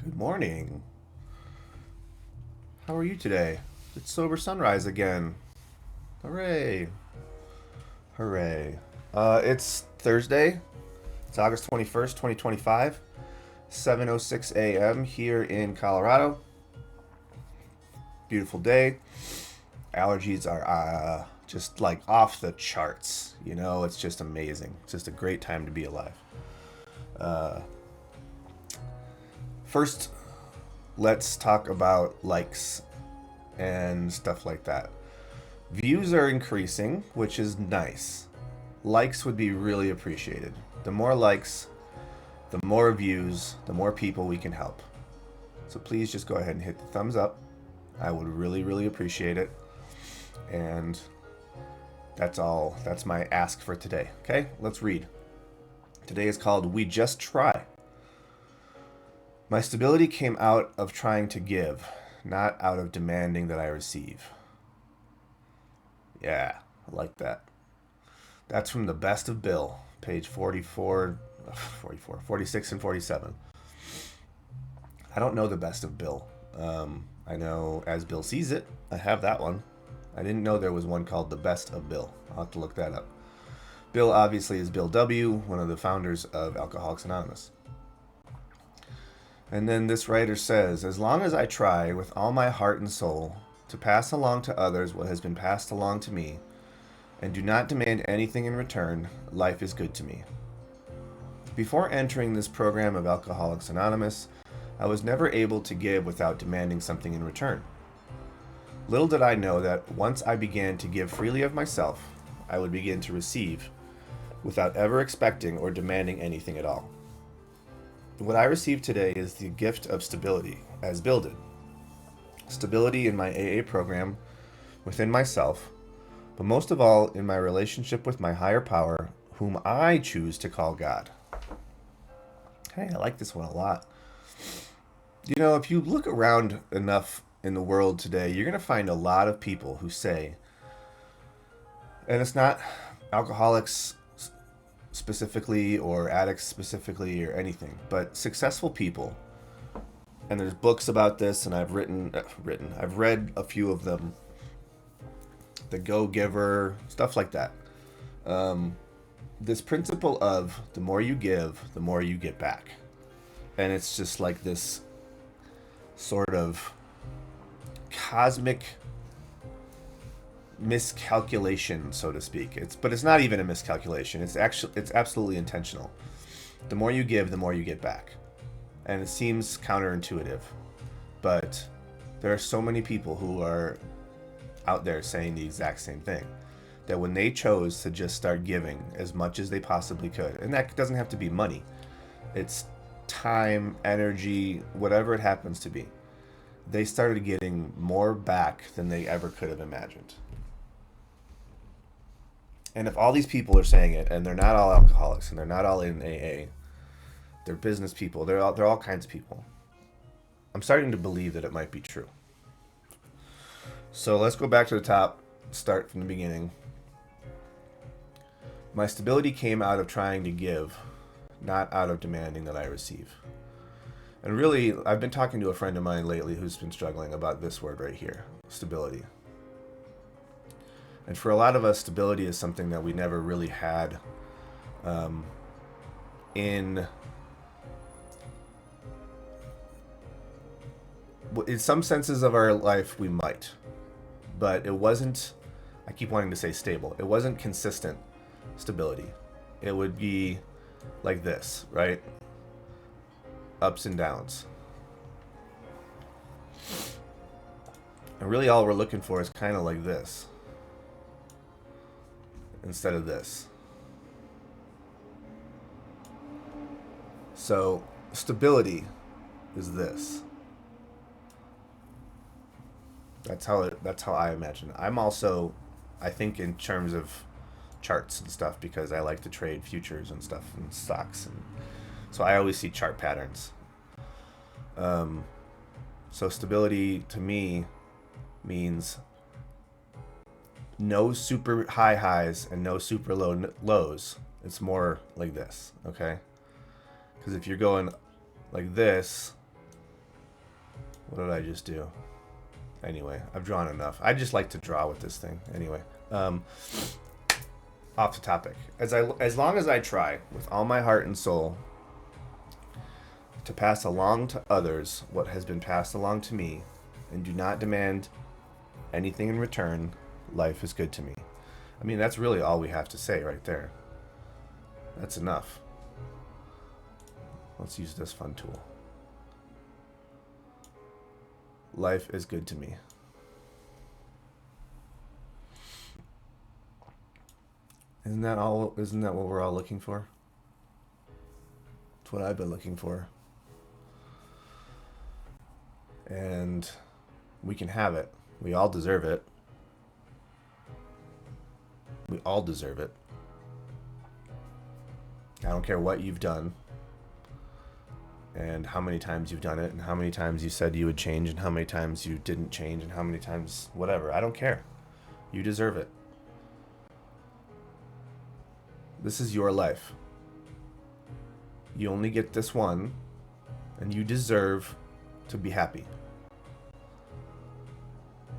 Good morning. How are you today? It's sober sunrise again. Hooray! Hooray! It's Thursday. It's August 21st, 2025. 7:06 a.m. here in Colorado. Beautiful day. Allergies are just like off the charts. It's just amazing. It's just a great time to be alive. Uh, First, let's talk about likes and stuff like that. Views are increasing, which is nice. Likes would be really appreciated. The more likes, the more views, the more people we can help. So please just go ahead and hit the thumbs up. I would really, really appreciate it. And that's all. That's my ask for today. Okay, let's read. Today is called We Just Try. My stability came out of trying to give, not out of demanding that I receive. Yeah, I like that. That's from The Best of Bill, page 46 and 47. I don't know The Best of Bill. I know As Bill Sees It. I have that one. I didn't know there was one called The Best of Bill. I'll have to look that up. Bill obviously is Bill W., one of the founders of Alcoholics Anonymous. And then this writer says, as long as I try with all my heart and soul to pass along to others what has been passed along to me, and do not demand anything in return, life is good to me. Before entering this program of Alcoholics Anonymous, I was never able to give without demanding something in return. Little did I know that once I began to give freely of myself, I would begin to receive without ever expecting or demanding anything at all. What I receive today is the gift of stability, as Bill did. Stability in my AA program, within myself, but most of all in my relationship with my higher power, whom I choose to call God. Hey, I like this one a lot. If you look around enough in the world today, you're going to find a lot of people who say, and it's not alcoholics specifically or addicts specifically or anything, but successful people. And there's books about this, and I've read a few of them. The Go Giver, stuff like that. This principle of the more you give, the more you get back. And it's just like this sort of cosmic miscalculation, so to speak. But it's not even a miscalculation. It's absolutely intentional. The more you give, the more you get back. And it seems counterintuitive, but there are so many people who are out there saying the exact same thing. That when they chose to just start giving as much as they possibly could, and that doesn't have to be money, it's time, energy, whatever it happens to be, they started getting more back than they ever could have imagined. And if all these people are saying it, and they're not all alcoholics, and they're not all in AA, they're business people, they're all kinds of people, I'm starting to believe that it might be true. So let's go back to the top, start from the beginning. My stability came out of trying to give, not out of demanding that I receive. And really, I've been talking to a friend of mine lately who's been struggling about this word right here, stability. And for a lot of us, stability is something that we never really had in some senses of our life, we might. But it wasn't, I keep wanting to say stable, it wasn't consistent stability. It would be like this, right? Ups and downs. And really all we're looking for is kind of like this instead of this. So stability is this. That's how I imagine it. I'm also, I think in terms of charts and stuff, because I like to trade futures and stuff and stocks, and so I always see chart patterns. So stability to me means no super high highs and no super low lows. It's more like this, okay? Because if you're going like this, What did I just do? Anyway, I've drawn enough. I just like to draw with this thing. Anyway, off the topic. As long as I try with all my heart and soul to pass along to others what has been passed along to me, and do not demand anything in return, life is good to me. I mean, that's really all we have to say right there. That's enough. Let's use this fun tool. Life is good to me. Isn't that all? Isn't that what we're all looking for? It's what I've been looking for. And we can have it. We all deserve it. We all deserve it. I don't care what you've done, and how many times you've done it, and how many times you said you would change, and how many times you didn't change, and how many times whatever. I don't care. You deserve it. This is your life. You only get this one, and you deserve to be happy.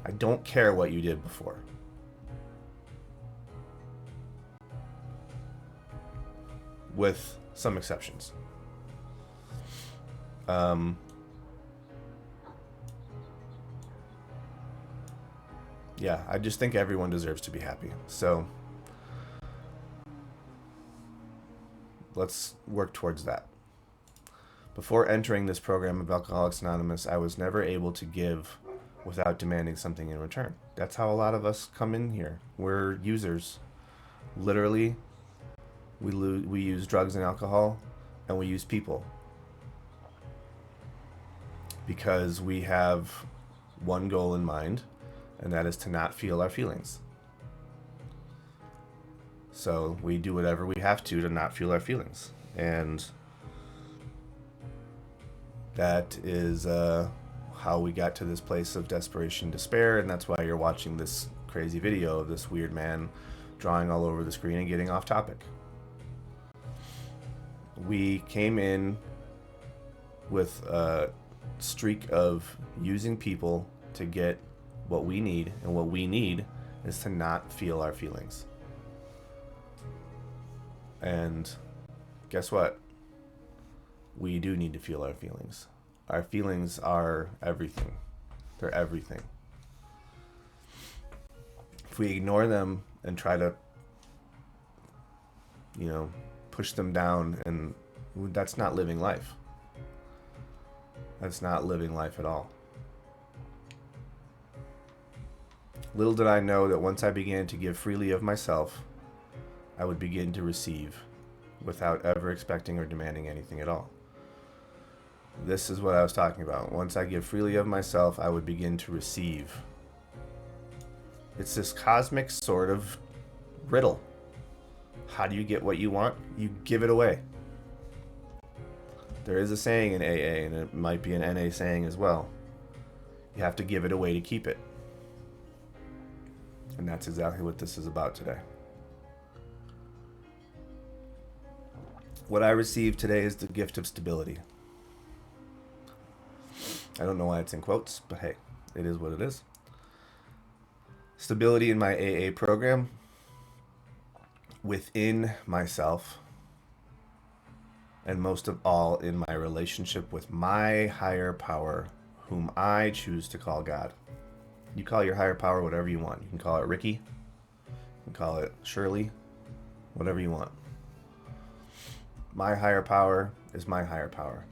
I don't care what you did before. With some exceptions. Yeah, I just think everyone deserves to be happy. So let's work towards that. Before entering this program of Alcoholics Anonymous, I was never able to give without demanding something in return. That's how a lot of us come in here. We're users. Literally, we use drugs and alcohol, and we use people. Because we have one goal in mind, and that is to not feel our feelings. So we do whatever we have to not feel our feelings. And that is how we got to this place of desperation, despair, and that's why you're watching this crazy video of this weird man drawing all over the screen and getting off topic. We came in with a streak of using people to get what we need, and what we need is to not feel our feelings. And guess what? We do need to feel our feelings. Our feelings are everything. They're everything. If we ignore them and try to, push them down, and that's not living life. That's not living life at all. Little did I know that once I began to give freely of myself, I would begin to receive without ever expecting or demanding anything at all. This is what I was talking about. Once I give freely of myself, I would begin to receive. It's this cosmic sort of riddle. How do you get what you want? You give it away. There is a saying in AA, and it might be an NA saying as well. You have to give it away to keep it. And that's exactly what this is about today. What I received today is the gift of stability. I don't know why it's in quotes, but hey, it is what it is. Stability in my AA program, within myself, and most of all in my relationship with my higher power, whom I choose to call God. You call your higher power whatever you want. You can call it Ricky, you can call it Shirley, whatever you want. My higher power is my higher power.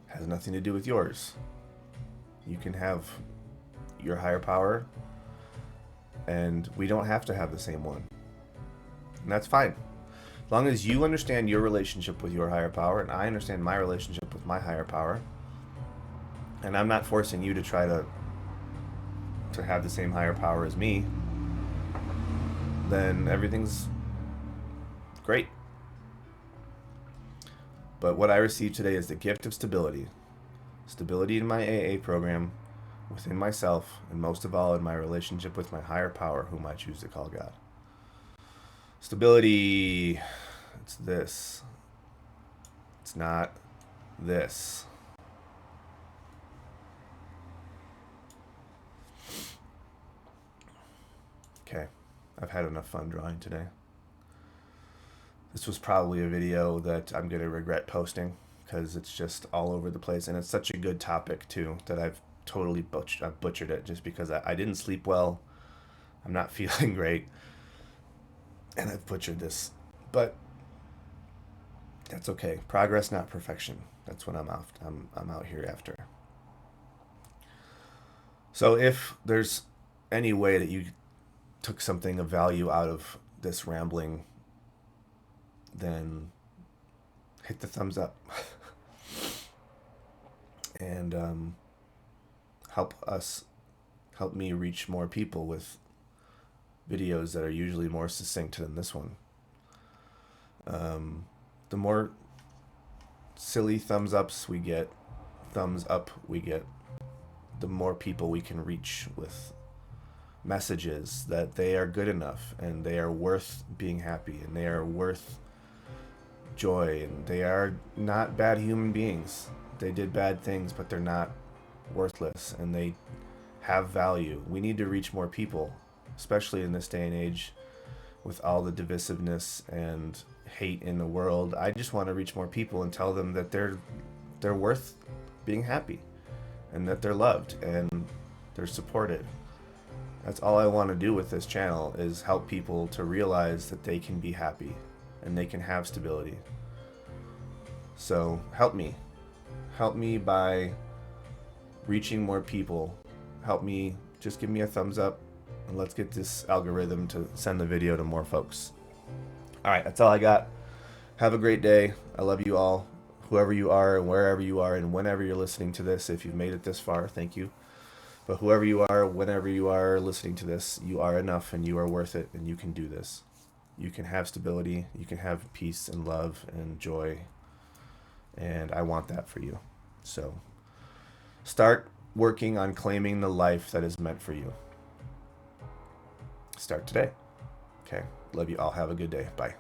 It has nothing to do with yours. You can have your higher power, and we don't have to have the same one. And that's fine. As long as you understand your relationship with your higher power, and I understand my relationship with my higher power, and I'm not forcing you to try to have the same higher power as me, then everything's great. But what I received today is the gift of stability. Stability in my AA program, within myself, and most of all in my relationship with my higher power, whom I choose to call God. Stability, it's this. It's not this. I've had enough fun drawing today. This was probably a video that I'm going to regret posting because it's just all over the place, and it's such a good topic too that I've totally butchered it just because I didn't sleep well. I'm not feeling great, and I've butchered this. But that's okay. Progress, not perfection. That's what I'm out here after. So if there's any way that you took something of value out of this rambling, then hit the thumbs up and help me reach more people with videos that are usually more succinct than this one. The more silly thumbs up we get, the more people we can reach with messages that they are good enough and they are worth being happy and they are worth joy and they are not bad human beings. They did bad things, but they're not worthless and they have value. We need to reach more people, especially in this day and age with all the divisiveness and hate in the world. I just want to reach more people and tell them that they're worth being happy and that they're loved and they're supported. That's all I want to do with this channel, is help people to realize that they can be happy and they can have stability. So help me by reaching more people. Help me, just give me a thumbs up and let's get this algorithm to send the video to more folks. All right, that's all I got. Have a great day. I love you all, whoever you are and wherever you are and whenever you're listening to this. If you've made it this far, thank you. But whoever you are, whenever you are listening to this, you are enough and you are worth it and you can do this. You can have stability, you can have peace and love and joy, and I want that for you. So start working on claiming the life that is meant for you. Start today. Okay, love you all. Have a good day. Bye.